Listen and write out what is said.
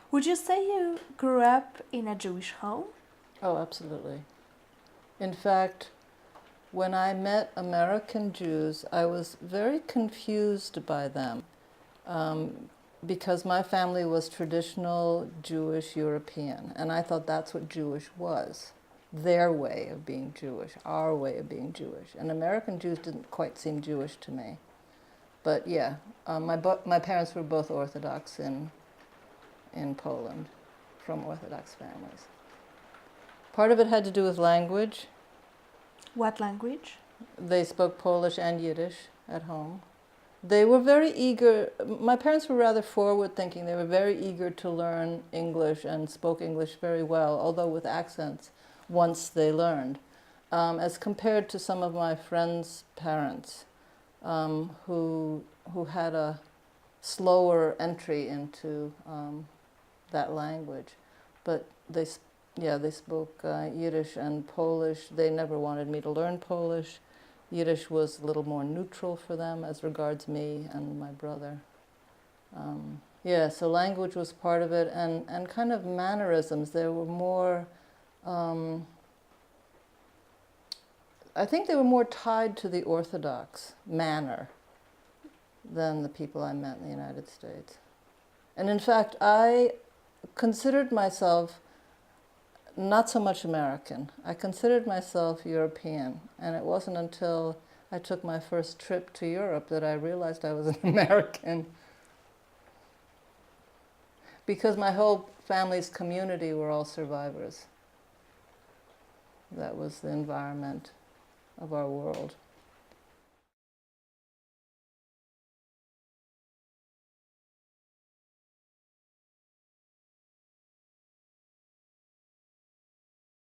Would you say you grew up in a Jewish home? Oh, absolutely. In fact, when I met American Jews, I was very confused by them because my family was traditional Jewish European, and I thought that's what Jewish was. Their way of being Jewish, our way of being Jewish. And American Jews didn't quite seem Jewish to me. But yeah, my parents were both Orthodox in Poland, from Orthodox families. Part of it had to do with language. What language? They spoke Polish and Yiddish at home. They were very eager. My parents were rather forward-thinking. They were very eager to learn English and spoke English very well, although with accents, once they learned. As compared to some of my friends' parents, who had a slower entry into that language. But they spoke Yiddish and Polish. They never wanted me to learn Polish. Yiddish was a little more neutral for them as regards me and my brother. So language was part of it, and kind of mannerisms. There were more, I think they were more tied to the Orthodox manner than the people I met in the United States. And in fact, I considered myself not so much American. I considered myself European, and it wasn't until I took my first trip to Europe that I realized I was an American. Because my whole family's community were all survivors. That was the environment of our world.